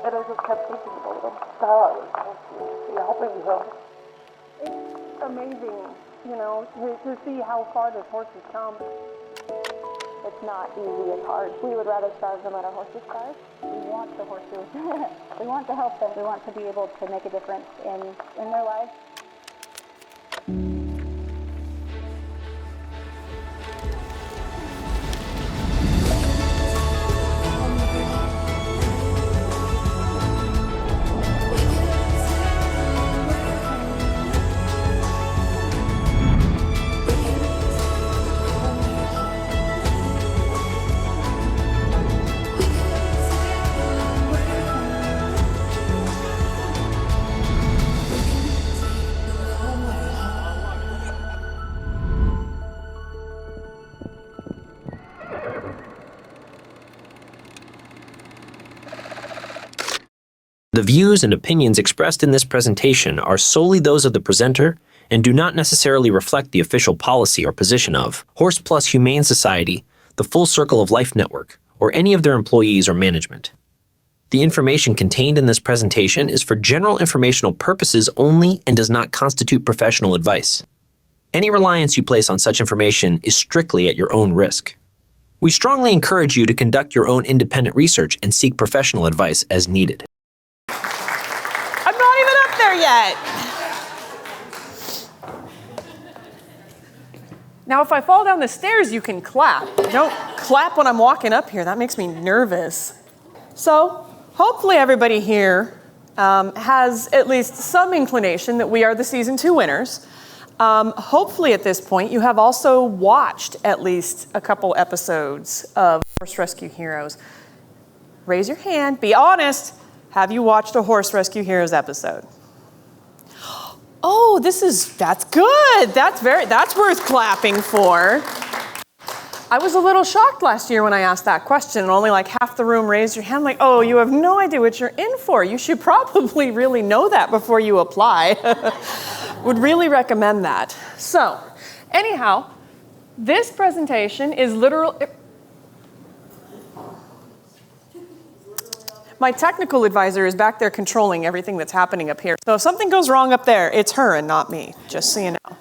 And I just kept thinking about them. God, you're helping me help. It's amazing, to see how far this horse has come. It's not easy, it's hard. We would rather starve than let our horses starve. We want the horses. We want to help them. We want to be able to make a difference in their lives. The views and opinions expressed in this presentation are solely those of the presenter and do not necessarily reflect the official policy or position of Horse Plus Humane Society, the Full Circle of Life Network, or any of their employees or management. The information contained in this presentation is for general informational purposes only and does not constitute professional advice. Any reliance you place on such information is strictly at your own risk. We strongly encourage you to conduct your own independent research and seek professional advice as needed. Yet. Now, if I fall down the stairs, you can clap. Don't clap when I'm walking up here. That makes me nervous. So, hopefully everybody here has at least some inclination that we are the season 2 winners. Hopefully at this point, you have also watched at least a couple episodes of Horse Rescue Heroes. Raise your hand, be honest. Have you watched a Horse Rescue Heroes episode? Oh, that's good. That's worth clapping for. I was a little shocked last year when I asked that question and only like half the room raised your hand like, oh, you have no idea what you're in for. You should probably really know that before you apply. Would really recommend that. So, anyhow, this presentation is My technical advisor is back there controlling everything that's happening up here. So if something goes wrong up there, it's her and not me, just so you know.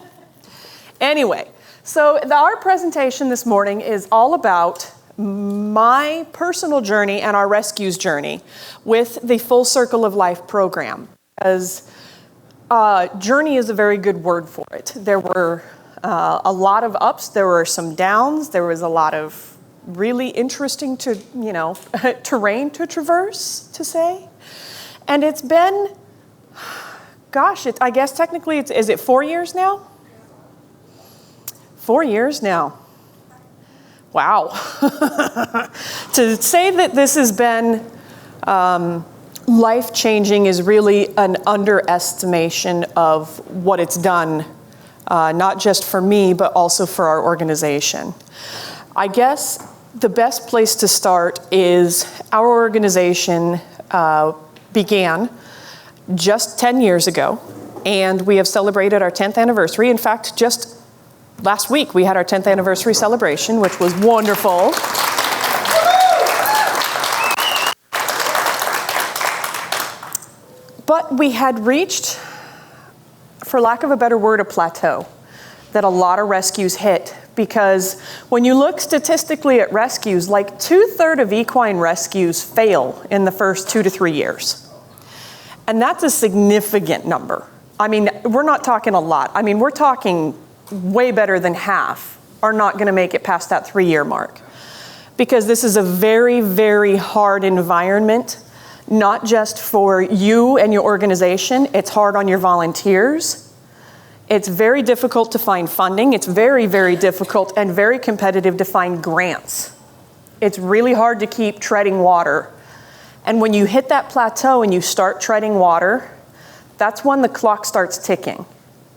Anyway, so our presentation this morning is all about my personal journey and our rescues journey with the Full Circle of Life program. As journey is a very good word for it. There were a lot of ups, there were some downs, there was a lot of really interesting terrain to traverse, to say. And it's been, I guess technically, is it 4 years now? 4 years now. Wow. To say that this has been life-changing is really an underestimation of what it's done, not just for me, but also for our organization. I guess the best place to start is our organization began just 10 years ago, and we have celebrated our 10th anniversary. In fact, just last week we had our 10th anniversary celebration, which was wonderful. But we had reached, for lack of a better word, a plateau that a lot of rescues hit. Because when you look statistically at rescues, like 2/3 of equine rescues fail in the first 2 to 3 years. And that's a significant number. I mean, we're not talking a lot. I mean, we're talking way better than half are not gonna make it past that 3-year mark. Because this is a very, very hard environment, not just for you and your organization, it's hard on your volunteers. It's very difficult to find funding. It's very, very difficult and very competitive to find grants. It's really hard to keep treading water. And when you hit that plateau and you start treading water, that's when the clock starts ticking.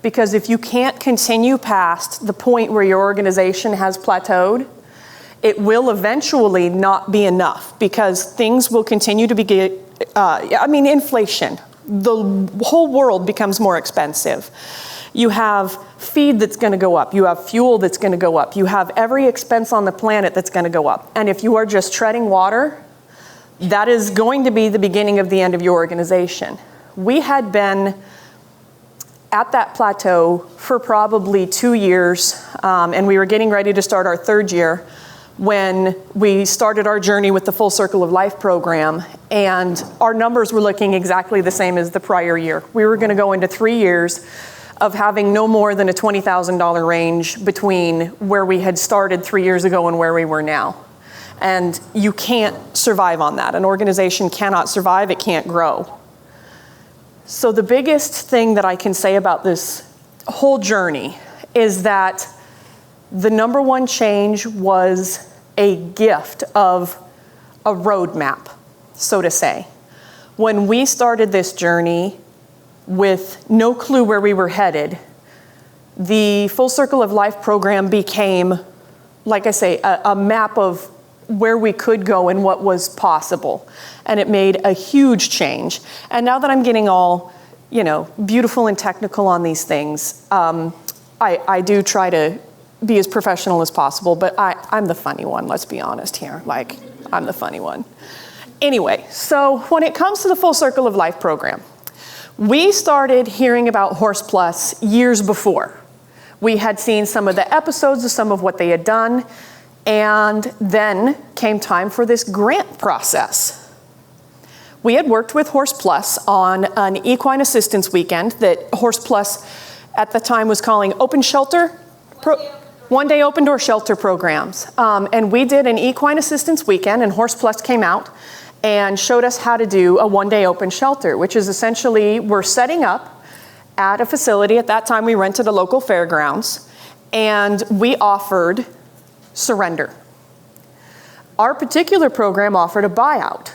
Because if you can't continue past the point where your organization has plateaued, it will eventually not be enough because things will continue to be, inflation. The whole world becomes more expensive. You have feed that's going to go up. You have fuel that's going to go up. You have every expense on the planet that's going to go up. And if you are just treading water, that is going to be the beginning of the end of your organization. We had been at that plateau for probably 2 years, and we were getting ready to start our 3rd year when we started our journey with the Full Circle of Life program, and our numbers were looking exactly the same as the prior year. We were going to go into 3 years of having no more than a $20,000 range between where we had started 3 years ago and where we were now. And you can't survive on that. An organization cannot survive, it can't grow. So the biggest thing that I can say about this whole journey is that the number one change was a gift of a roadmap, so to say. When we started this journey with no clue where we were headed, the Full Circle of Life program became, like I say, a map of where we could go and what was possible. And it made a huge change. And now that I'm getting all, beautiful and technical on these things, I do try to be as professional as possible, but I'm the funny one, let's be honest here. I'm the funny one. Anyway, so when it comes to the Full Circle of Life program, we started hearing about Horse Plus years before. We had seen some of the episodes of some of what they had done, and then came time for this grant process. We had worked with Horse Plus on an equine assistance weekend that Horse Plus at the time was calling Open Shelter, one-day open door shelter programs. And we did an equine assistance weekend, and Horse Plus came out and showed us how to do a one-day open shelter, which is essentially we're setting up at a facility. At that time, we rented a local fairgrounds, and we offered surrender. Our particular program offered a buyout.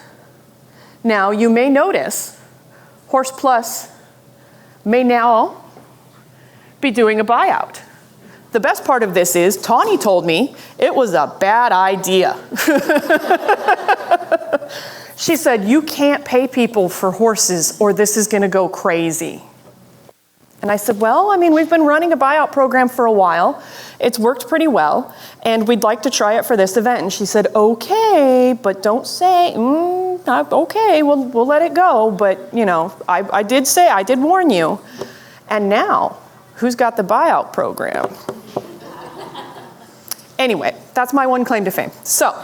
Now, you may notice Horse Plus may now be doing a buyout. The best part of this is Tawny told me it was a bad idea. She said, you can't pay people for horses or this is going to go crazy. And I said, well, we've been running a buyout program for a while. It's worked pretty well, and we'd like to try it for this event. And she said, okay, but don't say, okay, we'll let it go. But, I did warn you. And now, who's got the buyout program? Anyway, that's my one claim to fame. So,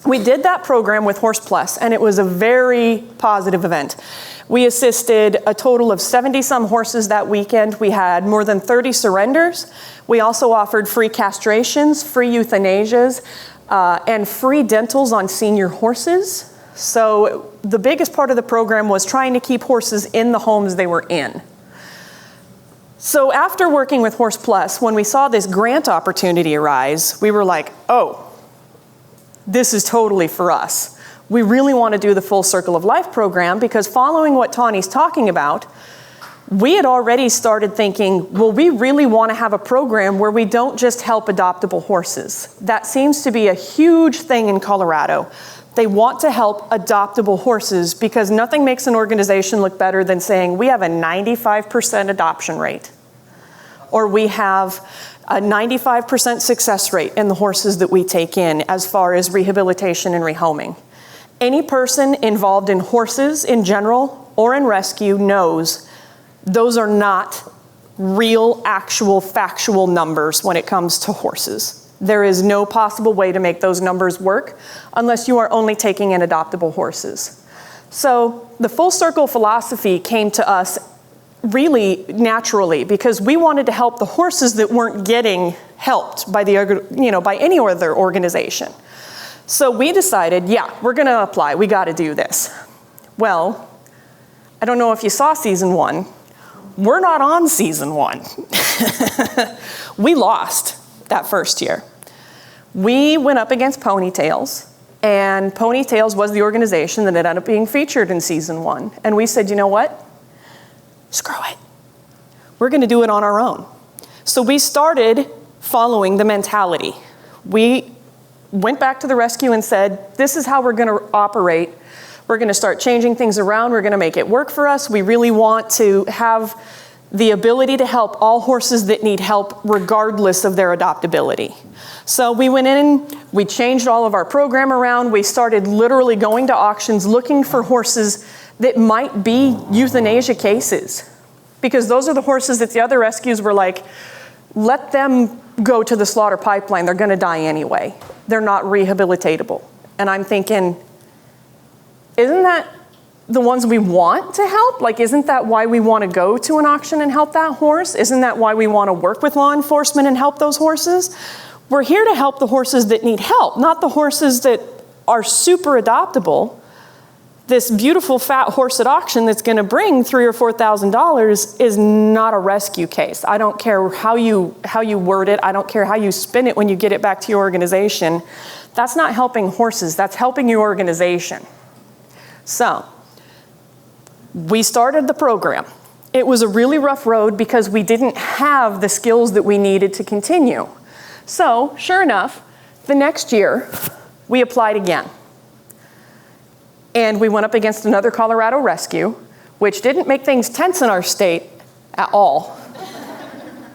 we did that program with Horse Plus, and it was a very positive event. We assisted a total of 70-some horses that weekend. We had more than 30 surrenders. We also offered free castrations, free euthanasias, and free dentals on senior horses. So the biggest part of the program was trying to keep horses in the homes they were in. So after working with Horse Plus, when we saw this grant opportunity arise, we were like, oh, this is totally for us. We really want to do the Full Circle of Life program because following what Tawny's talking about, we had already started thinking, well, we really want to have a program where we don't just help adoptable horses. That seems to be a huge thing in Colorado. They want to help adoptable horses because nothing makes an organization look better than saying we have a 95% adoption rate, or we have a 95% success rate in the horses that we take in as far as rehabilitation and rehoming. Any person involved in horses in general or in rescue knows those are not real, actual, factual numbers when it comes to horses. There is no possible way to make those numbers work unless you are only taking in adoptable horses. So the Full Circle philosophy came to us really naturally because we wanted to help the horses that weren't getting helped by by any other organization. So we decided, yeah, we're going to apply. We got to do this. Well, I don't know if you saw season 1. We're not on season 1. We lost that first year. We went up against Ponytails, and Ponytails was the organization that ended up being featured in season 1. And we said, you know what? Screw it. We're going to do it on our own. So we started following the mentality. We went back to the rescue and said, this is how we're going to operate. We're going to start changing things around. We're going to make it work for us. We really want to have the ability to help all horses that need help regardless of their adoptability. So we went in, we changed all of our program around, we started literally going to auctions looking for horses that might be euthanasia cases. Because those are the horses that the other rescues were like, let them go to the slaughter pipeline, they're gonna die anyway. They're not rehabilitatable. And I'm thinking, isn't that the ones we want to help? Like, isn't that why we want to go to an auction and help that horse? Isn't that why we want to work with law enforcement and help those horses? We're here to help the horses that need help, not the horses that are super adoptable. This beautiful fat horse at auction that's going to bring $3,000 or $4,000 is not a rescue case. I don't care how you word it. I don't care how you spin it when you get it back to your organization. That's not helping horses. That's helping your organization. So, we started the program. It was a really rough road because we didn't have the skills that we needed to continue. So, sure enough, the next year, we applied again. And we went up against another Colorado rescue, which didn't make things tense in our state at all.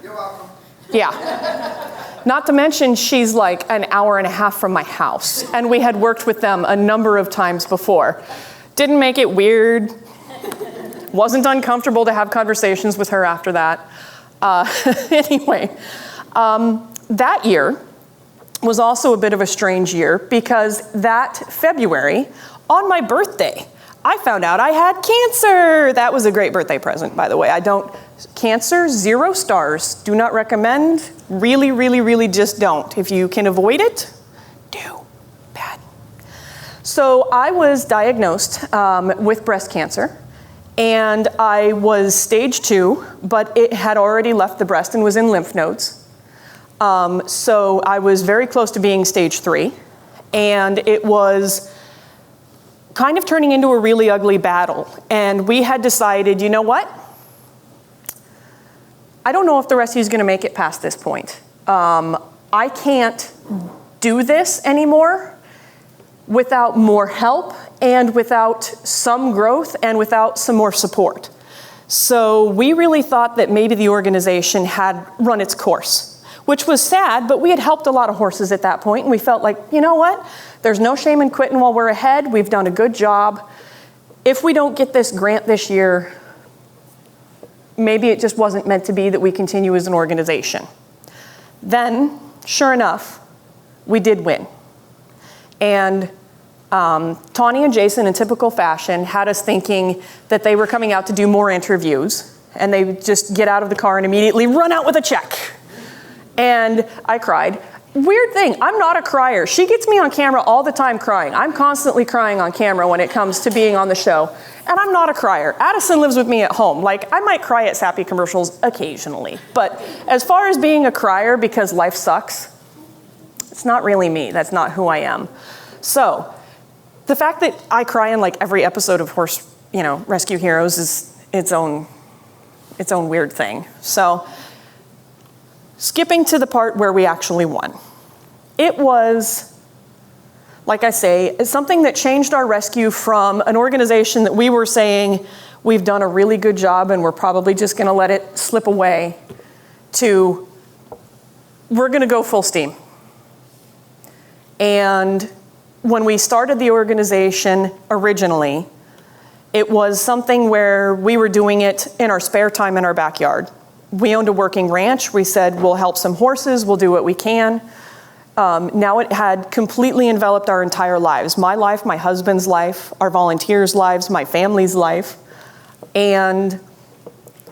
You're welcome. Yeah. Not to mention, she's like an hour and a half from my house. And we had worked with them a number of times before. Didn't make it weird. Wasn't uncomfortable to have conversations with her after that. Anyway, that year was also a bit of a strange year because that February, on my birthday, I found out I had cancer. That was a great birthday present, by the way. Cancer, 0 stars. Do not recommend. Really, really, really just don't. If you can avoid it, do. Bad. So I was diagnosed with breast cancer. And I was stage 2, but it had already left the breast and was in lymph nodes. So I was very close to being stage 3. And it was kind of turning into a really ugly battle. And we had decided, you know what? I don't know if the rescue is going to make it past this point. I can't do this anymore without more help and without some growth and without some more support. So we really thought that maybe the organization had run its course, which was sad, but we had helped a lot of horses at that point, and we felt like, you know what? There's no shame in quitting while we're ahead. We've done a good job. If we don't get this grant this year, maybe it just wasn't meant to be that we continue as an organization. Then, sure enough, we did win. And Tawny and Jason, in typical fashion, had us thinking that they were coming out to do more interviews, and they just get out of the car and immediately run out with a check. And I cried. Weird thing, I'm not a crier. She gets me on camera all the time crying. I'm constantly crying on camera when it comes to being on the show. And I'm not a crier. Addison lives with me at home. Like, I might cry at sappy commercials occasionally. But as far as being a crier because life sucks, it's not really me. That's not who I am. So, the fact that I cry in like every episode of Horse, Rescue Heroes is its own weird thing. So, skipping to the part where we actually won. It was, like I say, it's something that changed our rescue from an organization that we were saying we've done a really good job and we're probably just going to let it slip away to we're going to go full steam. And when we started the organization originally, it was something where we were doing it in our spare time in our backyard. We owned a working ranch. We said, we'll help some horses. We'll do what we can. Now it had completely enveloped our entire lives. My life, my husband's life, our volunteers' lives, my family's life. And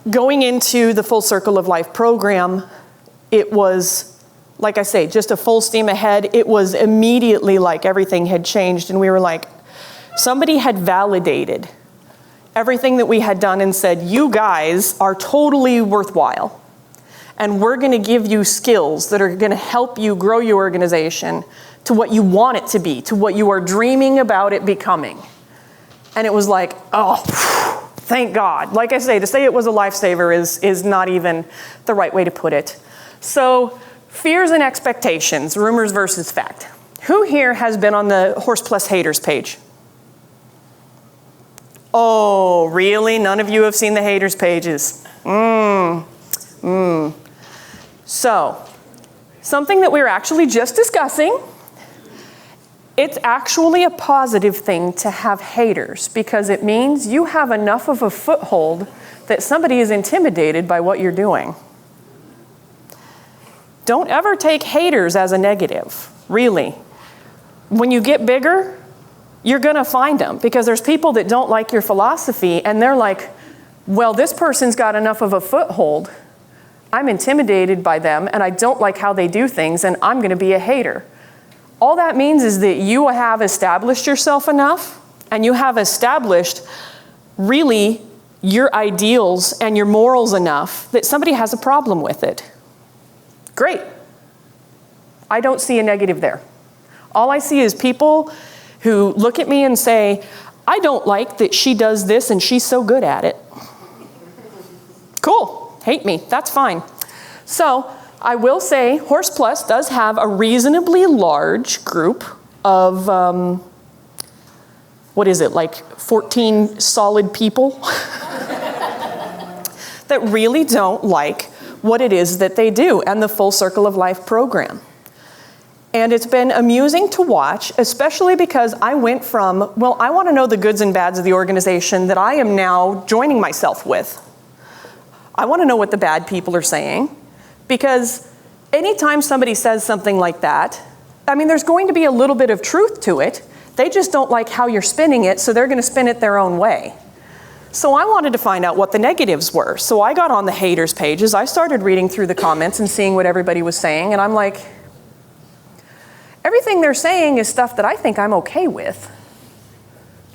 going into the Full Circle of Life program, it was, like I say, just a full steam ahead. It was immediately like everything had changed. And we were like, somebody had validated everything that we had done and said, you guys are totally worthwhile. And we're going to give you skills that are going to help you grow your organization to what you want it to be, to what you are dreaming about it becoming. And it was like, oh, thank God. Like I say, to say it was a lifesaver is not even the right way to put it. So, fears and expectations, rumors versus fact. Who here has been on the Horse Plus haters page? Oh, really? None of you have seen the haters pages. So, something that we were actually just discussing, it's actually a positive thing to have haters because it means you have enough of a foothold that somebody is intimidated by what you're doing. Don't ever take haters as a negative, really. When you get bigger, you're gonna find them because there's people that don't like your philosophy and they're like, well, this person's got enough of a foothold. I'm intimidated by them and I don't like how they do things and I'm gonna be a hater. All that means is that you have established yourself enough and you have established really your ideals and your morals enough that somebody has a problem with it. Great. I don't see a negative there. All I see is people who look at me and say, I don't like that she does this and she's so good at it. Cool, hate me, that's fine. So I will say Horse Plus does have a reasonably large group of, what is it, like 14 solid people that really don't like what it is that they do and the Full Circle of Life program. And it's been amusing to watch, especially because I went from, well, I want to know the goods and bads of the organization that I am now joining myself with. I want to know what the bad people are saying, because anytime somebody says something like that, I mean, there's going to be a little bit of truth to it. They just don't like how you're spinning it, so they're going to spin it their own way. So I wanted to find out what the negatives were. So I got on the haters pages. I started reading through the comments and seeing what everybody was saying, and I'm like, everything they're saying is stuff that I think I'm okay with.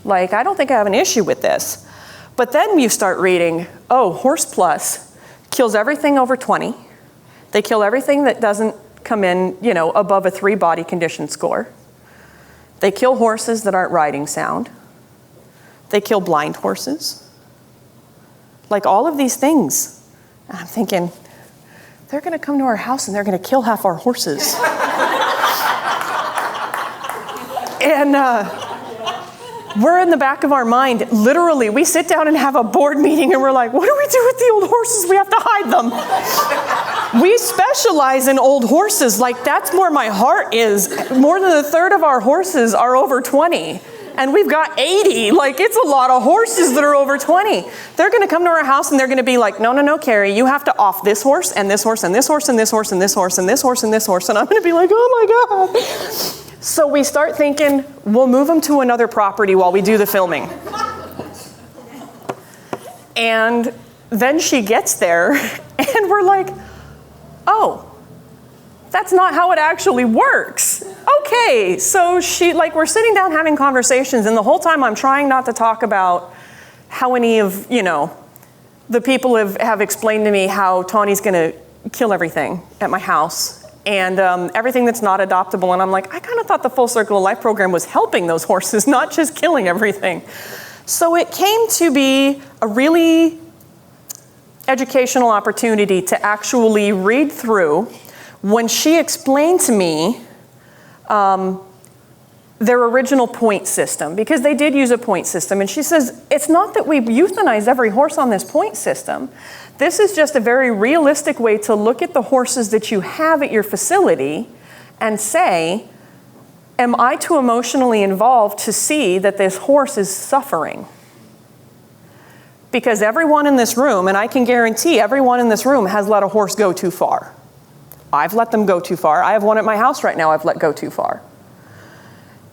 Like, I don't think I have an issue with this. But then you start reading, oh, Horse Plus kills everything over 20. They kill everything that doesn't come in, above a 3 body condition score. They kill horses that aren't riding sound. They kill blind horses. Like all of these things. And I'm thinking, they're gonna come to our house and they're gonna kill half our horses. And we're in the back of our mind, literally, we sit down and have a board meeting and we're like, what do we do with the old horses? We have to hide them. We specialize in old horses. Like, that's where my heart is. More than a third of our horses are over 20. And we've got 80. Like, it's a lot of horses that are over 20. They're going to come to our house and they're going to be like, no, Carrie, you have to off this horse and this horse and this horse and this horse and this horse and this horse and this horse. And I'm going to be like, oh my God. So we start thinking, we'll move them to another property while we do the filming. And then she gets there and we're like, oh, that's not how it actually works. Okay, so we're sitting down having conversations, and the whole time I'm trying not to talk about how any of, the people have explained to me how Tawny's gonna kill everything at my house, and everything that's not adoptable, and I'm like, I kind of thought the Full Circle of Life program was helping those horses, not just killing everything. So it came to be a really educational opportunity to actually read through when she explained to me their original point system, because they did use a point system. And she says, it's not that we euthanize every horse on this point system. This is just a very realistic way to look at the horses that you have at your facility and say, am I too emotionally involved to see that this horse is suffering? Because everyone in this room, and I can guarantee everyone in this room has let a horse go too far. I've let them go too far. I have one at my house right now I've let go too far.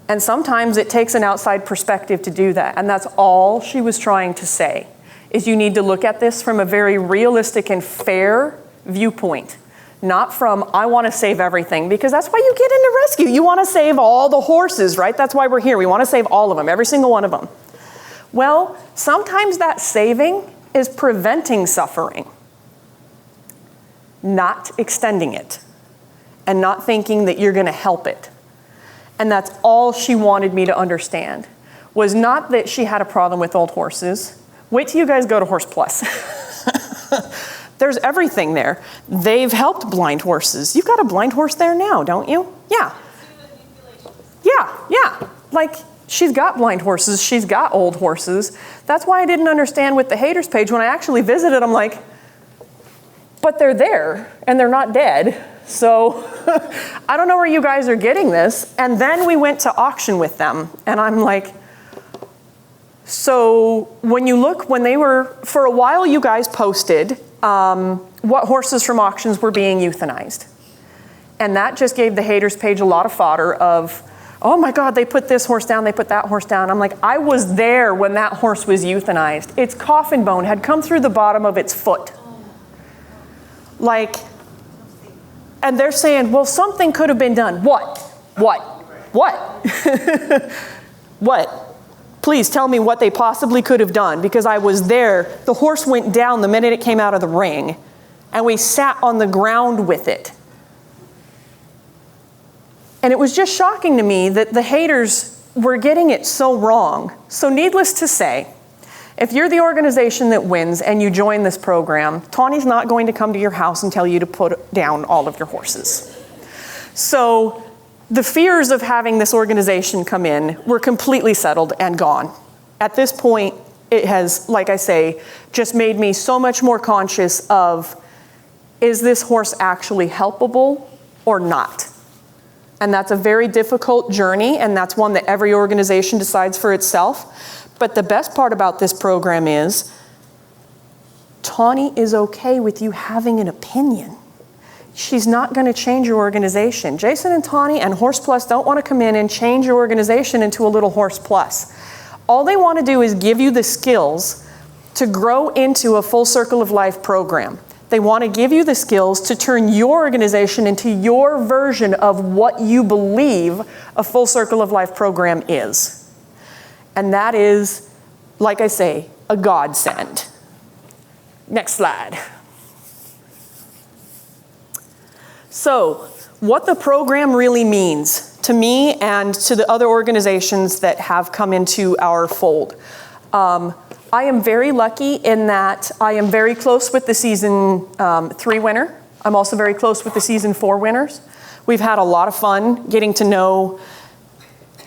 And sometimes it takes an outside perspective to do that. And that's all she was trying to say, is you need to look at this from a very realistic and fair viewpoint. Not from, I want to save everything, because that's why you get into rescue. You want to save all the horses, right? That's why we're here. We want to save all of them, every single one of them. Well, sometimes that saving is preventing suffering, not extending it, and not thinking that you're going to help it. And that's all she wanted me to understand, was not that she had a problem with old horses. Wait till you guys go to Horse Plus. There's everything there. They've helped blind horses. You've got a blind horse there now, don't you? Yeah. Yeah. Like, She's got blind horses, she's got old horses. That's why I didn't understand with the haters page. When I actually visited, I'm like, but they're there and they're not dead. So I don't know where you guys are getting this. And then we went to auction with them and I'm like, so when you look, when they were, for a while you guys posted what horses from auctions were being euthanized. And that just gave the haters page a lot of fodder of, oh my God, they put this horse down, they put that horse down. I'm like, I was there when that horse was euthanized. Its coffin bone had come through the bottom of its foot. Like, and they're saying, well, something could have been done. What? What? Please tell me what they possibly could have done, because I was there. The horse went down the minute it came out of the ring, and we sat on the ground with it. And it was just shocking to me that the haters were getting it so wrong. So needless to say, if you're the organization that wins and you join this program, Tawny's not going to come to your house and tell you to put down all of your horses. So the fears of having this organization come in were completely settled and gone. At this point, it has, like I say, just made me so much more conscious of, is this horse actually helpable or not? And that's a very difficult journey, and that's one that every organization decides for itself. But the best part about this program is, Tawny is okay with you having an opinion. She's not going to change your organization. Jason and Tawny and Horse Plus don't want to come in and change your organization into a little Horse Plus. All they want to do is give you the skills to grow into a full circle of life program. They want to give you the skills to turn your organization into your version of what you believe a full circle of life program is. And that is, like I say, a godsend. Next slide. So, what the program really means to me and to the other organizations that have come into our fold. I am very lucky in that I am very close with the season 3 winner. I'm also very close with the season 4 winners. We've had a lot of fun getting to know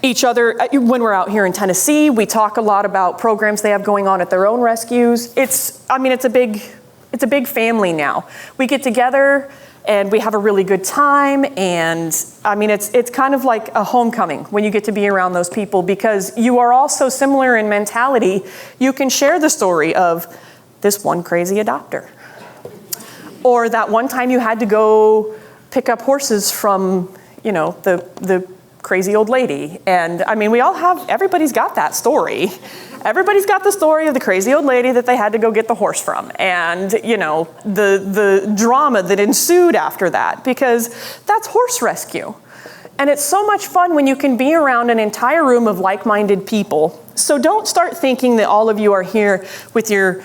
each other. When we're out here in Tennessee, we talk a lot about programs they have going on at their own rescues. It's a big family now. We get together and we have a really good time, and it's kind of like a homecoming when you get to be around those people, because you are all so similar in mentality. You can share the story of this one crazy adopter, or that one time you had to go pick up horses from, the crazy old lady. And everybody's got that story. Everybody's got the story of the crazy old lady that they had to go get the horse from, and the drama that ensued after that, because that's horse rescue. And it's so much fun when you can be around an entire room of like-minded people. So don't start thinking that all of you are here with your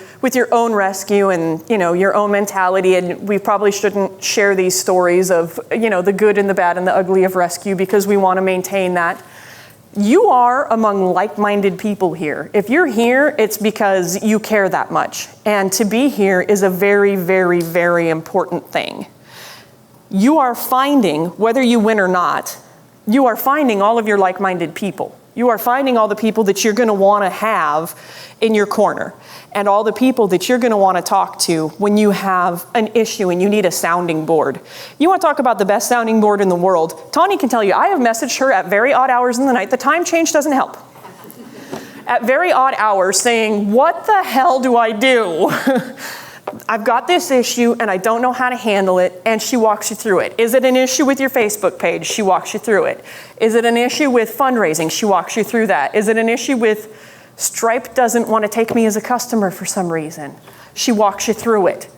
own rescue and your own mentality, and we probably shouldn't share these stories of the good and the bad and the ugly of rescue, because we want to maintain that. You are among like-minded people here. If you're here, it's because you care that much. And to be here is a very, very, very important thing. You are finding, whether you win or not, you are finding all of your like-minded people. You are finding all the people that you're going to want to have in your corner, and all the people that you're going to want to talk to when you have an issue and you need a sounding board. You want to talk about the best sounding board in the world? Tawny can tell you, I have messaged her at very odd hours in the night. The time change doesn't help. At very odd hours saying, what the hell do I do? I've got this issue and I don't know how to handle it, and she walks you through it. Is it an issue with your Facebook page? She walks you through it. Is it an issue with fundraising? She walks you through that. Is it an issue with Stripe doesn't want to take me as a customer for some reason? She walks you through it.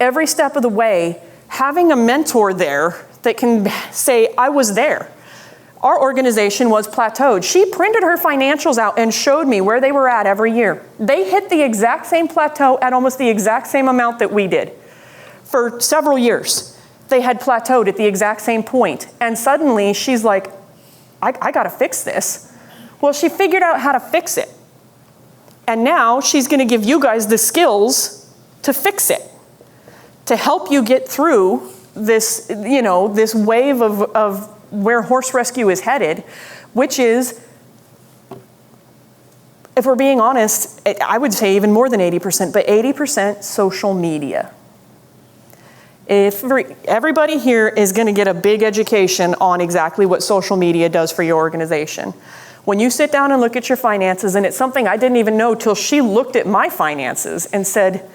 Every step of the way, having a mentor there that can say, I was there. Our organization was plateaued. She printed her financials out and showed me where they were at every year. They hit the exact same plateau at almost the exact same amount that we did. For several years, they had plateaued at the exact same point. And suddenly she's like, I gotta fix this. Well, she figured out how to fix it. And now she's gonna give you guys the skills to fix it, to help you get through this, this wave of where horse rescue is headed, which is if we're being honest, I would say even more than 80%, but 80% social media. If everybody here is going to get a big education on exactly what social media does for your organization. When you sit down and look at your finances, and it's something I didn't even know till she looked at my finances and said,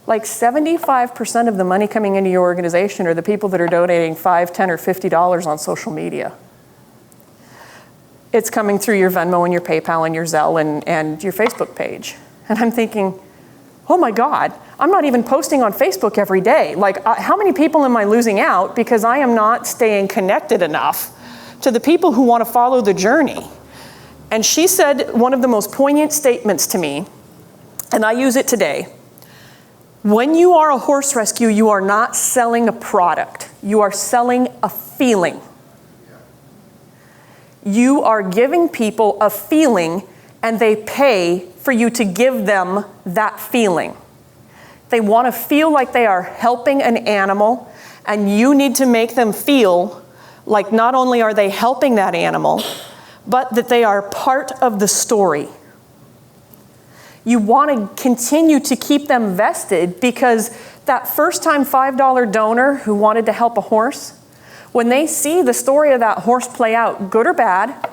like 75% of the money coming into your organization are the people that are donating $5, $10, or $50 on social media. It's coming through your Venmo and your PayPal and your Zelle and your Facebook page. And I'm thinking, oh my God, I'm not even posting on Facebook every day. Like, how many people am I losing out because I am not staying connected enough to the people who want to follow the journey? And she said one of the most poignant statements to me, and I use it today. When you are a horse rescue, you are not selling a product. You are selling a feeling. You are giving people a feeling, and they pay for you to give them that feeling. They want to feel like they are helping an animal, and you need to make them feel like not only are they helping that animal, but that they are part of the story. You want to continue to keep them vested because that first-time $5 donor who wanted to help a horse, when they see the story of that horse play out, good or bad,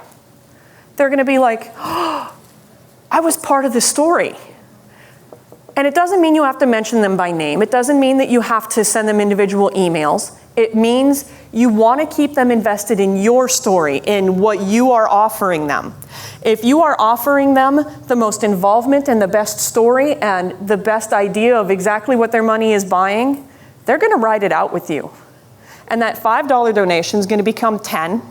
they're going to be like, oh, I was part of the story. And it doesn't mean you have to mention them by name. It doesn't mean that you have to send them individual emails. It means you want to keep them invested in your story, in what you are offering them. If you are offering them the most involvement and the best story and the best idea of exactly what their money is buying, they're going to ride it out with you. And that $5 donation is going to become 10,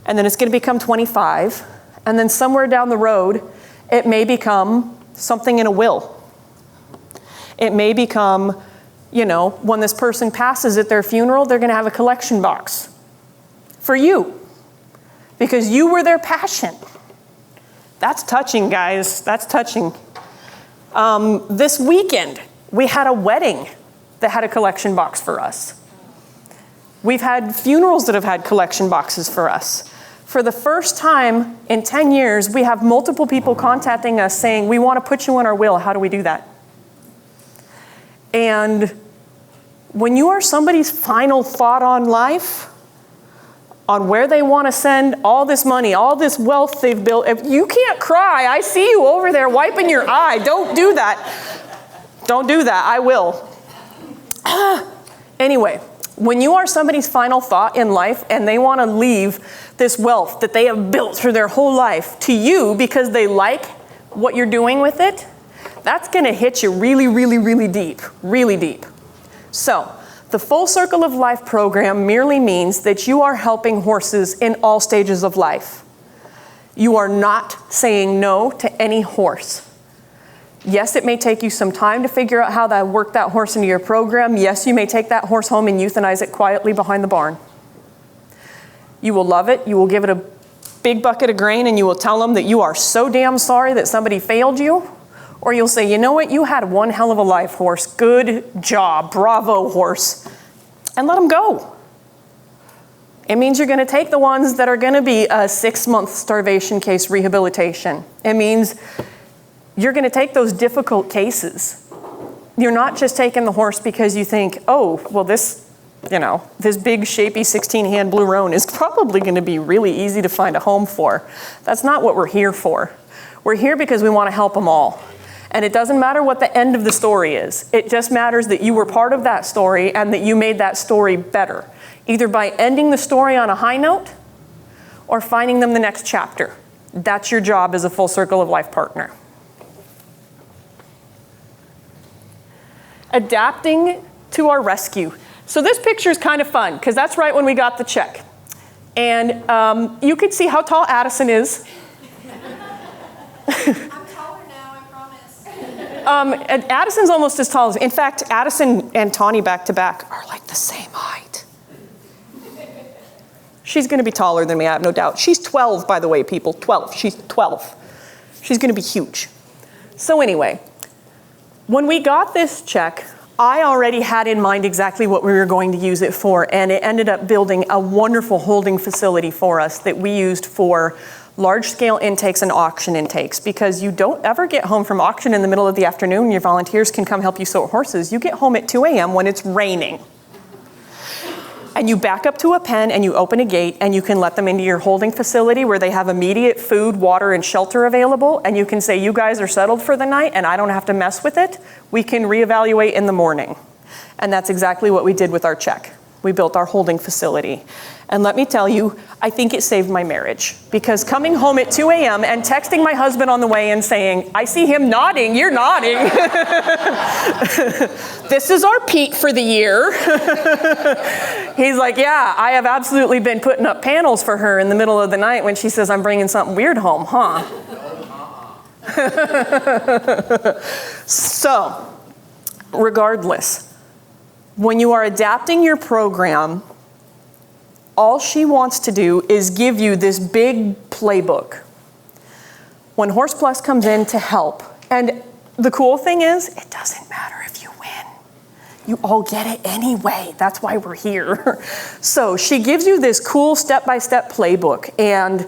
and then it's going to become 25, and then somewhere down the road, it may become something in a will. It may become, when this person passes at their funeral, they're going to have a collection box for you because you were their passion. That's touching, guys. That's touching. This weekend, we had a wedding that had a collection box for us. We've had funerals that have had collection boxes for us. For the first time in 10 years, we have multiple people contacting us saying, we want to put you in our will. How do we do that? And when you are somebody's final thought on life, on where they want to send all this money, all this wealth they've built, if you can't cry, I see you over there wiping your eye. Don't do that. Don't do that. I will. Anyway, when you are somebody's final thought in life and they want to leave this wealth that they have built through their whole life to you because they like what you're doing with it, that's going to hit you really, really, really deep, really deep. So, the Full Circle of Life program merely means that you are helping horses in all stages of life. You are not saying no to any horse. Yes, it may take you some time to figure out how to work that horse into your program. Yes, you may take that horse home and euthanize it quietly behind the barn. You will love it. You will give it a big bucket of grain and you will tell them that you are so damn sorry that somebody failed you. Or you'll say, you know what, you had one hell of a life, horse. Good job, bravo, horse. And let them go. It means you're going to take the ones that are going to be a 6-month starvation case rehabilitation. It means you're going to take those difficult cases. You're not just taking the horse because you think, oh, well, this big, shapy 16-hand blue roan is probably going to be really easy to find a home for. That's not what we're here for. We're here because we want to help them all. And it doesn't matter what the end of the story is. It just matters that you were part of that story and that you made that story better, either by ending the story on a high note or finding them the next chapter. That's your job as a Full Circle of Life partner. Adapting to our rescue. So this picture is kind of fun because that's right when we got the check. And you can see how tall Addison is. And Addison's almost as tall as, in fact, Addison and Tawny back to back are like the same height. She's going to be taller than me, I have no doubt. She's 12, by the way, people, 12. She's 12. She's going to be huge. So anyway, when we got this check, I already had in mind exactly what we were going to use it for, and it ended up building a wonderful holding facility for us that we used for large-scale intakes and auction intakes, because you don't ever get home from auction in the middle of the afternoon. Your volunteers can come help you sort horses. You get home at 2 a.m. when it's raining. And you back up to a pen and you open a gate and you can let them into your holding facility where they have immediate food, water, and shelter available. And you can say, you guys are settled for the night and I don't have to mess with it. We can reevaluate in the morning. And that's exactly what we did with our check. We built our holding facility. And let me tell you, I think it saved my marriage, because coming home at 2 a.m. and texting my husband on the way and saying, I see him nodding, you're nodding. This is our Pete for the year. He's like, yeah, I have absolutely been putting up panels for her in the middle of the night when she says I'm bringing something weird home, huh? So, regardless, when you are adapting your program, all she wants to do is give you this big playbook. When Horse Plus comes in to help, and the cool thing is, it doesn't matter if you win. You all get it anyway. That's why we're here. So she gives you this cool step-by-step playbook and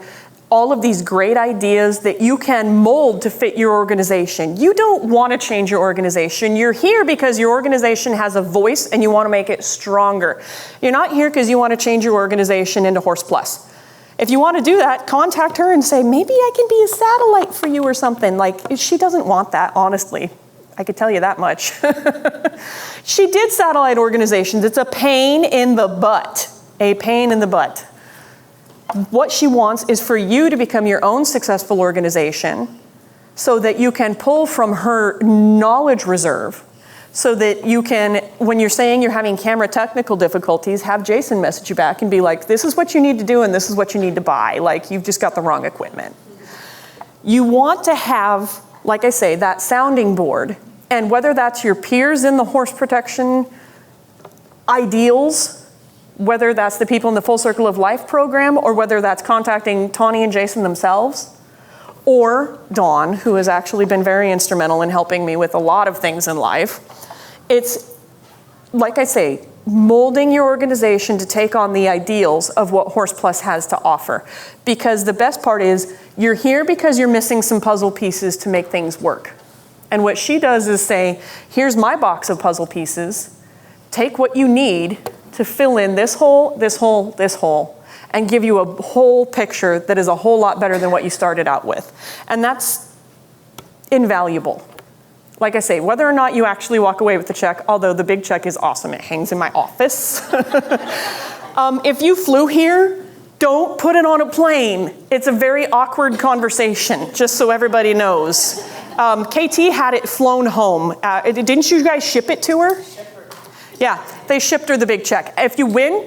all of these great ideas that you can mold to fit your organization. You don't want to change your organization. You're here because your organization has a voice and you want to make it stronger. You're not here because you want to change your organization into Horse Plus. If you want to do that, contact her and say, maybe I can be a satellite for you or something. Like, she doesn't want that, honestly. I could tell you that much. She did satellite organizations. It's a pain in the butt. A pain in the butt. What she wants is for you to become your own successful organization so that you can pull from her knowledge reserve, so that you can, when you're saying you're having camera technical difficulties, have Jason message you back and be like, this is what you need to do and this is what you need to buy. Like, you've just got the wrong equipment. You want to have, like I say, that sounding board, and whether that's your peers in the horse protection ideals, whether that's the people in the Full Circle of Life program, or whether that's contacting Tawny and Jason themselves, or Dawn, who has actually been very instrumental in helping me with a lot of things in life. It's, like I say, molding your organization to take on the ideals of what Horse Plus has to offer. Because the best part is, you're here because you're missing some puzzle pieces to make things work. And what she does is say, here's my box of puzzle pieces, take what you need to fill in this hole, this hole, this hole, and give you a whole picture that is a whole lot better than what you started out with. And that's invaluable. Like I say, whether or not you actually walk away with the check, although the big check is awesome, it hangs in my office. If you flew here, don't put it on a plane. It's a very awkward conversation, just so everybody knows. KT had it flown home. Didn't you guys ship it to her? Yeah, they shipped her the big check. If you win,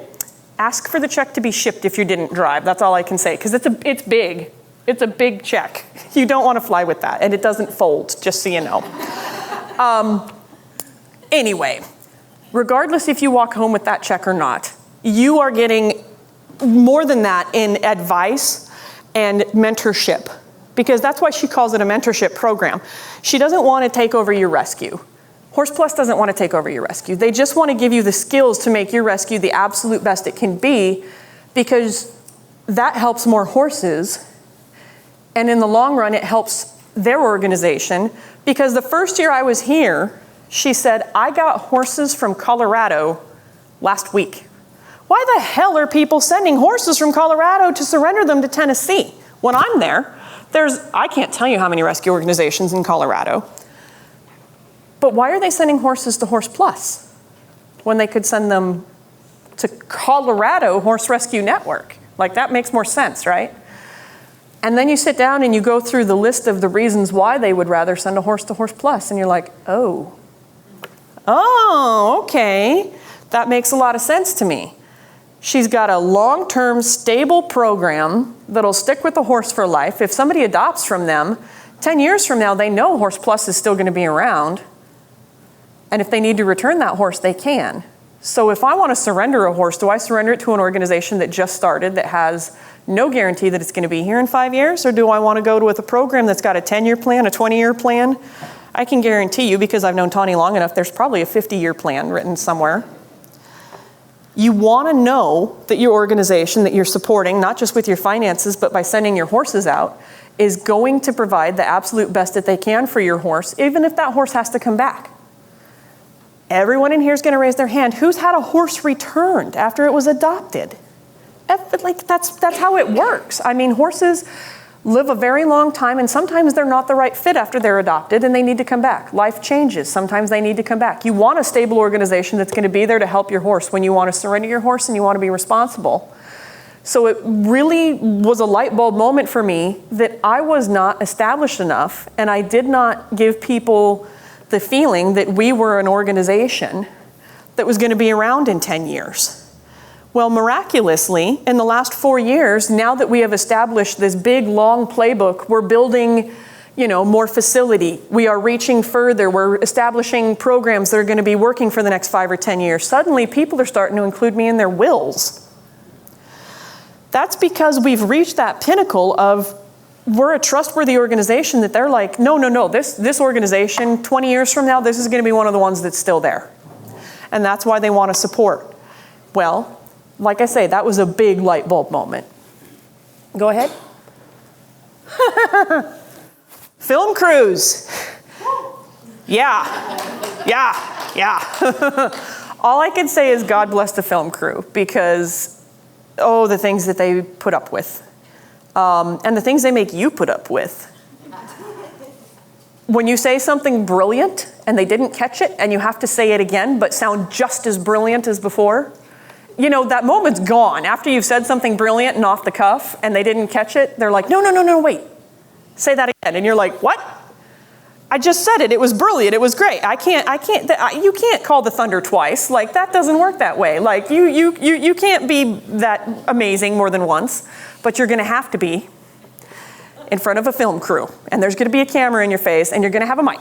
ask for the check to be shipped if you didn't drive. That's all I can say, because it's big. It's a big check. You don't want to fly with that, and it doesn't fold, just so you know. Anyway, regardless if you walk home with that check or not, you are getting more than that in advice and mentorship, because that's why she calls it a mentorship program. She doesn't want to take over your rescue. Horse Plus doesn't want to take over your rescue. They just want to give you the skills to make your rescue the absolute best it can be, because that helps more horses. And in the long run, it helps their organization, because the first year I was here, she said, I got horses from Colorado last week. Why the hell are people sending horses from Colorado to surrender them to Tennessee? When I'm there, I can't tell you how many rescue organizations in Colorado. But why are they sending horses to Horse Plus when they could send them to Colorado Horse Rescue Network? Like, that makes more sense, right? And then you sit down and you go through the list of the reasons why they would rather send a horse to Horse Plus, and you're like, oh, okay, that makes a lot of sense to me. She's got a long-term, stable program that'll stick with the horse for life. If somebody adopts from them, 10 years from now, they know Horse Plus is still going to be around. And if they need to return that horse, they can. So if I want to surrender a horse, do I surrender it to an organization that just started, that has no guarantee that it's going to be here in 5 years? Or do I want to go with a program that's got a 10-year plan, a 20-year plan? I can guarantee you, because I've known Tawny long enough, there's probably a 50-year plan written somewhere. You want to know that your organization that you're supporting, not just with your finances, but by sending your horses out, is going to provide the absolute best that they can for your horse, even if that horse has to come back. Everyone in here is going to raise their hand. Who's had a horse returned after it was adopted? Like that's how it works. I mean, horses live a very long time, and sometimes they're not the right fit after they're adopted and they need to come back. Life changes. Sometimes they need to come back. You want a stable organization that's going to be there to help your horse when you want to surrender your horse and you want to be responsible. So it really was a light bulb moment for me that I was not established enough, and I did not give people the feeling that we were an organization that was going to be around in 10 years. Well, miraculously, in the last 4 years, now that we have established this big, long playbook, we're building, more facility. We are reaching further. We're establishing programs that are going to be working for the next 5 or 10 years. Suddenly, people are starting to include me in their wills. That's because we've reached that pinnacle of we're a trustworthy organization that they're like, no, this organization, 20 years from now, this is going to be one of the ones that's still there. And that's why they want to support. Well, like I say, that was a big light bulb moment. Go ahead. Film crews. Yeah. All I can say is God bless the film crew, because, the things that they put up with. And the things they make you put up with. When you say something brilliant and they didn't catch it and you have to say it again but sound just as brilliant as before, that moment's gone. After you've said something brilliant and off the cuff and they didn't catch it, they're like, no, wait. Say that again. And you're like, what? I just said it. It was brilliant. It was great. You can't call the thunder twice. Like, that doesn't work that way. Like, you can't be that amazing more than once, but you're going to have to be in front of a film crew. And there's going to be a camera in your face, and you're going to have a mic.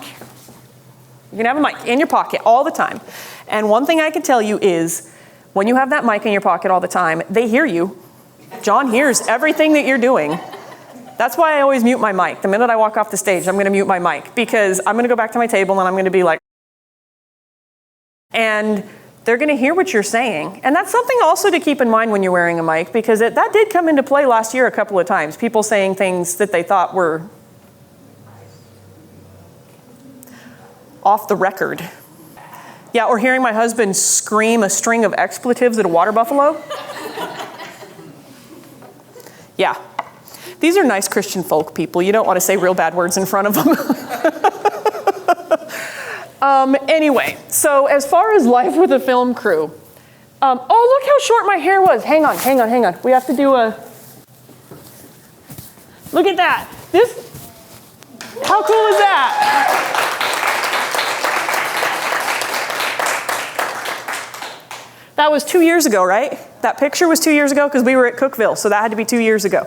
You're going to have a mic in your pocket all the time. And one thing I can tell you is, when you have that mic in your pocket all the time, they hear you. John hears everything that you're doing. That's why I always mute my mic. The minute I walk off the stage, I'm going to mute my mic, because I'm going to go back to my table and I'm going to be like, and they're going to hear what you're saying. And that's something also to keep in mind when you're wearing a mic, because that did come into play last year a couple of times. People saying things that they thought were off the record. Yeah, or hearing my husband scream a string of expletives at a water buffalo. Yeah. These are nice Christian folk people. You don't want to say real bad words in front of them. Anyway, so as far as life with a film crew, look how short my hair was. Hang on. We have to do look at that. How cool is that? That was 2 years ago, right? That picture was 2 years ago, because we were at Cookville, so that had to be 2 years ago.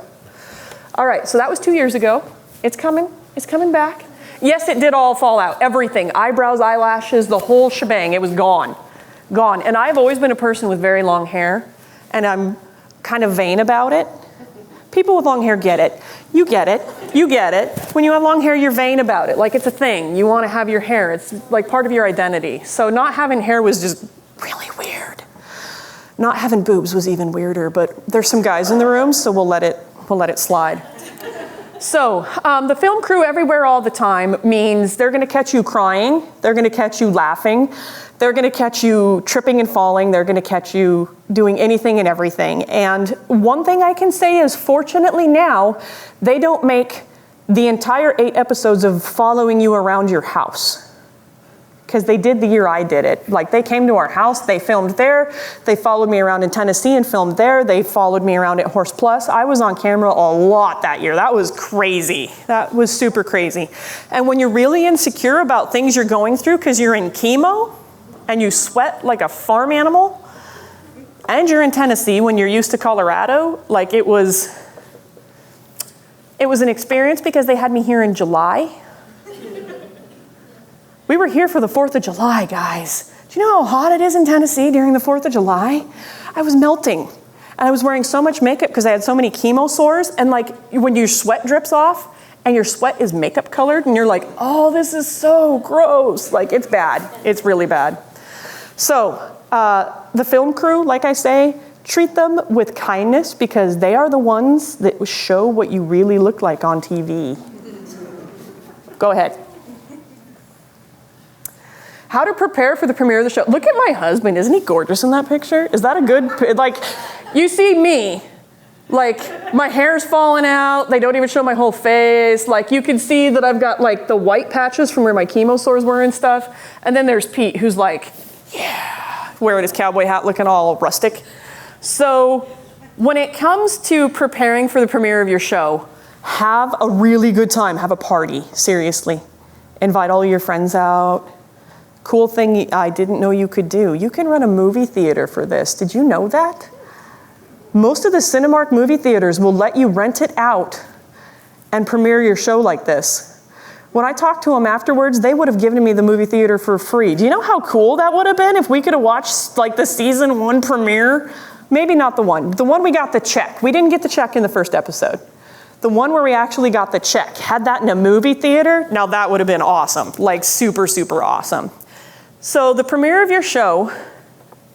All right, so that was 2 years ago. It's coming back. Yes, it did all fall out, everything. Eyebrows, eyelashes, the whole shebang, it was gone. And I've always been a person with very long hair, and I'm kind of vain about it. People with long hair get it. You get it. When you have long hair, you're vain about it. Like, it's a thing. You want to have your hair. It's like part of your identity. So not having hair was just really weird. Not having boobs was even weirder, but there's some guys in the room, so we'll let it slide. So the film crew everywhere all the time means they're going to catch you crying, they're going to catch you laughing, they're going to catch you tripping and falling, they're going to catch you doing anything and everything. And one thing I can say is, fortunately now, they don't make the entire 8 episodes of following you around your house. Because they did the year I did it. Like, they came to our house, they filmed there, they followed me around in Tennessee and filmed there, they followed me around at Horse Plus. I was on camera a lot that year. That was crazy. That was super crazy. And when you're really insecure about things you're going through because you're in chemo and you sweat like a farm animal, and you're in Tennessee when you're used to Colorado, like, it was an experience, because they had me here in July. We were here for the 4th of July, guys. Do you know how hot it is in Tennessee during the 4th of July? I was melting. And I was wearing so much makeup because I had so many chemo sores. And like, when your sweat drips off and your sweat is makeup colored and you're like, oh, this is so gross. Like, it's bad. It's really bad. So The film crew, like I say, treat them with kindness because they are the ones that show what you really look like on TV. Go ahead. How to prepare for the premiere of the show. Look at my husband. Isn't he gorgeous in that picture? Is that a good, like, you see me, like, my hair's falling out. They don't even show my whole face. Like, you can see that I've got, like, the white patches from where my chemo sores were and stuff. And then there's Pete, who's like, yeah, wearing his cowboy hat, looking all rustic. So when it comes to preparing for the premiere of your show, have a really good time. Have a party, seriously. Invite all your friends out. Cool thing I didn't know you could do. You can run a movie theater for this. Did you know that? Most of the Cinemark movie theaters will let you rent it out and premiere your show like this. When I talked to them afterwards, they would have given me the movie theater for free. Do you know how cool that would have been if we could have watched like the season 1 premiere? Maybe not the one. The one we got the check. We didn't get the check in the first episode. The one where we actually got the check, had that in a movie theater, now that would have been awesome. Like super, super awesome. So the premiere of your show,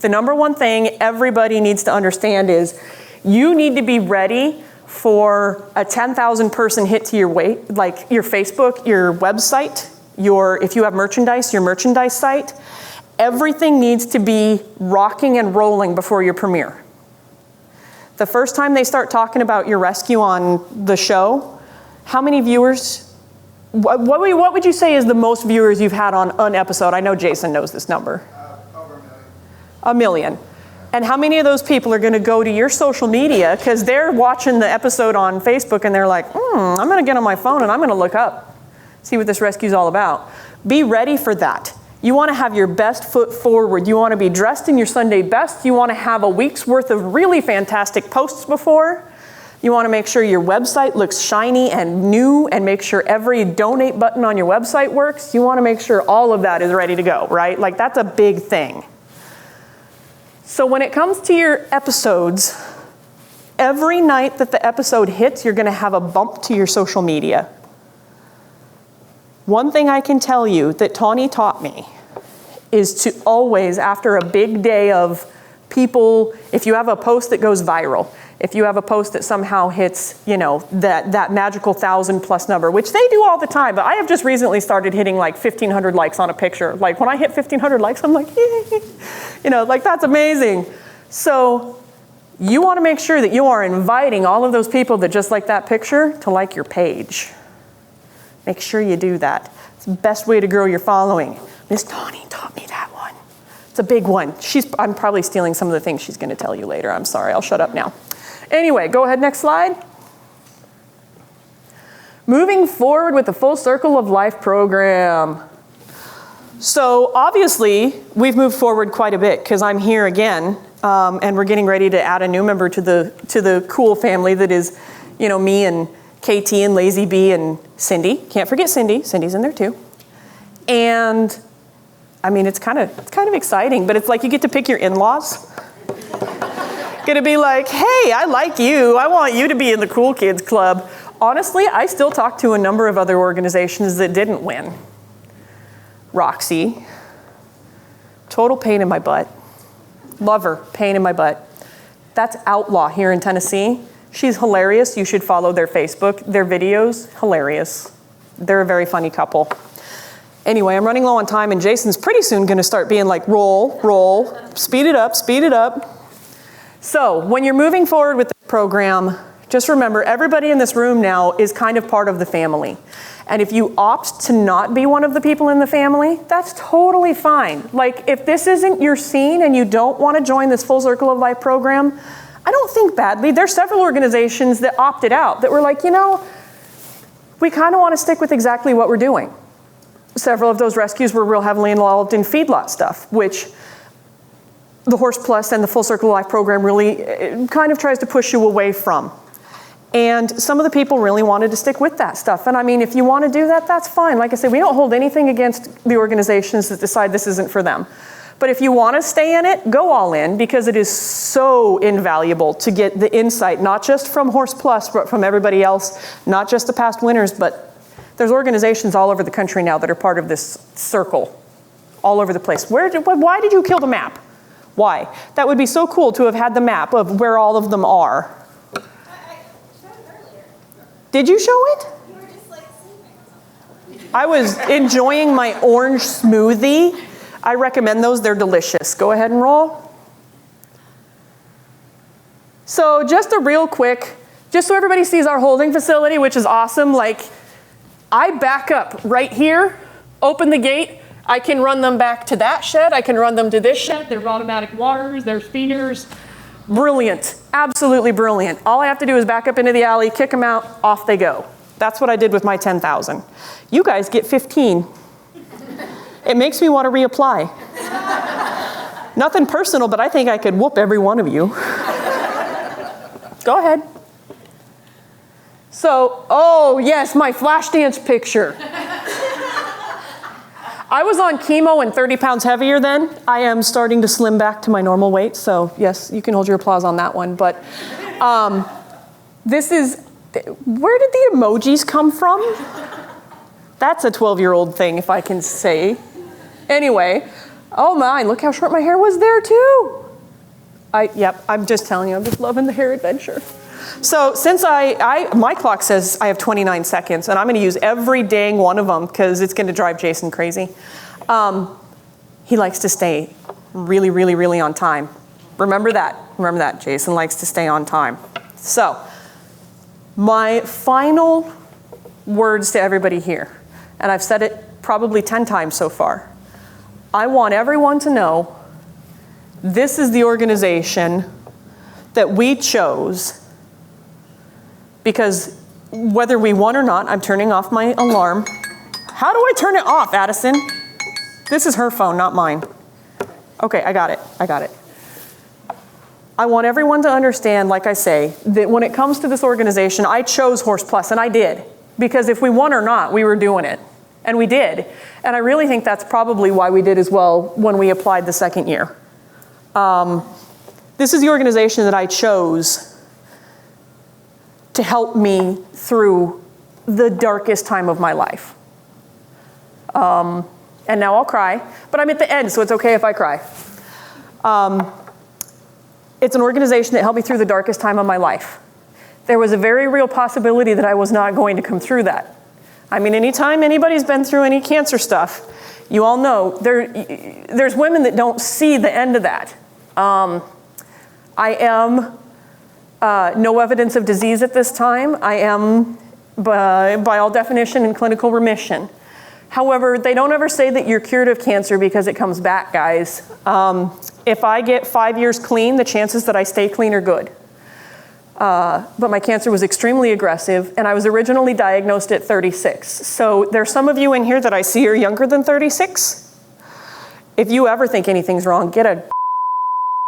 the number one thing everybody needs to understand is you need to be ready for a 10,000 person hit to your like your Facebook, your website, if you have merchandise, your merchandise site. Everything needs to be rocking and rolling before your premiere. The first time they start talking about your rescue on the show, how many viewers? What would you say is the most viewers you've had on an episode? I know Jason knows this number. Over 1 million. 1 million. And how many of those people are going to go to your social media because they're watching the episode on Facebook and they're like, I'm going to get on my phone and I'm going to look up, see what this rescue is all about. Be ready for that. You want to have your best foot forward. You want to be dressed in your Sunday best. You want to have a week's worth of really fantastic posts before. You want to make sure your website looks shiny and new and make sure every donate button on your website works. You want to make sure all of that is ready to go, right? Like that's a big thing. So when it comes to your episodes, every night that the episode hits, you're going to have a bump to your social media. One thing I can tell you that Tawny taught me is to always, after a big day of people, if you have a post that goes viral, if you have a post that somehow hits, that magical 1,000+ number, which they do all the time, but I have just recently started hitting like 1,500 likes on a picture. Like when I hit 1,500 likes, I'm like, yay, like that's amazing. So you want to make sure that you are inviting all of those people that just like that picture to like your page. Make sure you do that. It's the best way to grow your following. Miss Tawny taught me that one. It's a big one. I'm probably stealing some of the things she's going to tell you later. I'm sorry, I'll shut up now. Anyway, go ahead, next slide. Moving forward with the Full Circle of Life program. So obviously, we've moved forward quite a bit because I'm here again, and we're getting ready to add a new member to the cool family that is, me and KT and Lazy Bee and Cindy. Can't forget Cindy. Cindy's in there too. And I mean, it's kind of exciting, but it's like you get to pick your in-laws. Gonna be like, hey, I like you. I want you to be in the cool kids club. Honestly, I still talk to a number of other organizations that didn't win. Roxy, total pain in my butt. Love her, pain in my butt. That's Outlaw here in Tennessee. She's hilarious. You should follow their Facebook. Their videos, hilarious. They're a very funny couple. Anyway, I'm running low on time, and Jason's pretty soon gonna start being like, roll, speed it up, speed it up. So when you're moving forward with the program, just remember everybody in this room now is kind of part of the family. And if you opt to not be one of the people in the family, that's totally fine. Like if this isn't your scene and you don't want to join this Full Circle of Life program, I don't think badly. There's several organizations that opted out that were like, we kind of want to stick with exactly what we're doing. Several of those rescues were real heavily involved in feedlot stuff, which the Horse Plus and the Full Circle of Life program really kind of tries to push you away from. And some of the people really wanted to stick with that stuff. And I mean, if you want to do that, that's fine. Like I said, we don't hold anything against the organizations that decide this isn't for them. But if you want to stay in it, go all in, because it is so invaluable to get the insight, not just from Horse Plus, but from everybody else, not just the past winners, but there's organizations all over the country now that are part of this circle, all over the place. Why did you kill the map? Why? That would be so cool to have had the map of where all of them are. I showed it earlier. Did you show it? You were just like sleeping or something. I was enjoying my orange smoothie. I recommend those, they're delicious. Go ahead and roll. So just a real quick, just so everybody sees our holding facility, which is awesome, like I back up right here, open the gate, I can run them back to that shed, I can run them to this shed, they're automatic waters, they're feeders. Brilliant, absolutely brilliant. All I have to do is back up into the alley, kick them out, off they go. That's what I did with my 10,000. You guys get 15. It makes me want to reapply. Nothing personal, but I think I could whoop every one of you. Go ahead. So, oh yes, my flash dance picture. I was on chemo and 30 pounds heavier then. I am starting to slim back to my normal weight, so yes, you can hold your applause on that one. But this is, where did the emojis come from? That's a 12-year-old thing, if I can say. Anyway, oh my, look how short my hair was there too. Yep, I'm just telling you, I'm just loving the hair adventure. So since my clock says I have 29 seconds, and I'm gonna use every dang one of them because it's gonna drive Jason crazy. He likes to stay really, really, really on time. Remember that, Jason likes to stay on time. So, my final words to everybody here, and I've said it probably 10 times so far. I want everyone to know this is the organization that we chose because whether we won or not, I'm turning off my alarm. How do I turn it off, Addison? This is her phone, not mine. Okay, I got it. I want everyone to understand, like I say, that when it comes to this organization, I chose Horse Plus, and I did. Because if we won or not, we were doing it. And we did. And I really think that's probably why we did as well when we applied the second year. This is the organization that I chose to help me through the darkest time of my life. And now I'll cry, but I'm at the end, so it's okay if I cry. It's an organization that helped me through the darkest time of my life. There was a very real possibility that I was not going to come through that. I mean, anytime anybody's been through any cancer stuff, you all know there's women that don't see the end of that. I am no evidence of disease at this time. I am, by all definition, in clinical remission. However, they don't ever say that you're cured of cancer because it comes back, guys. If I get 5 years clean, the chances that I stay clean are good. But my cancer was extremely aggressive, and I was originally diagnosed at 36. So there's some of you in here that I see are younger than 36. If you ever think anything's wrong, get a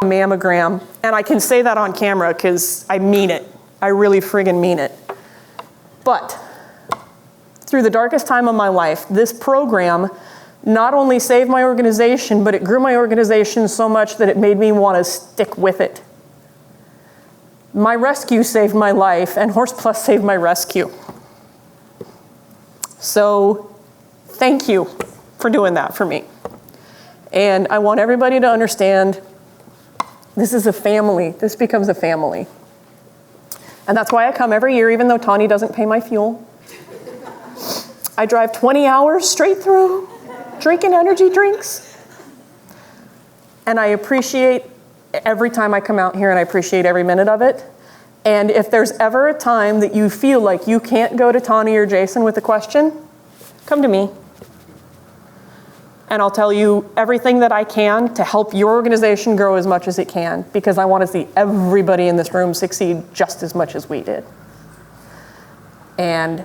mammogram. And I can say that on camera because I mean it. I really friggin' mean it. But through the darkest time of my life, this program not only saved my organization, but it grew my organization so much that it made me want to stick with it. My rescue saved my life, and Horse Plus saved my rescue. So thank you for doing that for me. And I want everybody to understand this is a family. This becomes a family. And that's why I come every year, even though Tawny doesn't pay my fuel. I drive 20 hours straight through drinking energy drinks. And I appreciate every time I come out here, and I appreciate every minute of it. And if there's ever a time that you feel like you can't go to Tawny or Jason with a question, come to me. And I'll tell you everything that I can to help your organization grow as much as it can, because I want to see everybody in this room succeed just as much as we did. And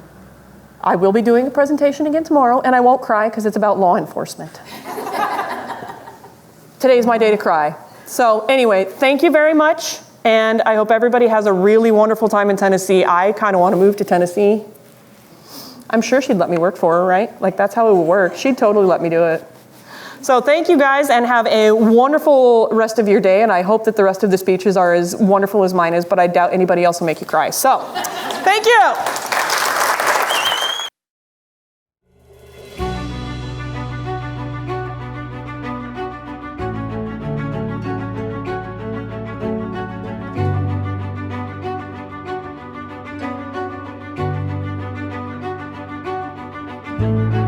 I will be doing a presentation again tomorrow, and I won't cry because it's about law enforcement. Today's my day to cry. So anyway, thank you very much, and I hope everybody has a really wonderful time in Tennessee. I kind of want to move to Tennessee. I'm sure she'd let me work for her, right? Like, that's how it would work. She'd totally let me do it. So thank you guys, and have a wonderful rest of your day, and I hope that the rest of the speeches are as wonderful as mine is, but I doubt anybody else will make you cry. So, thank you. Thank you.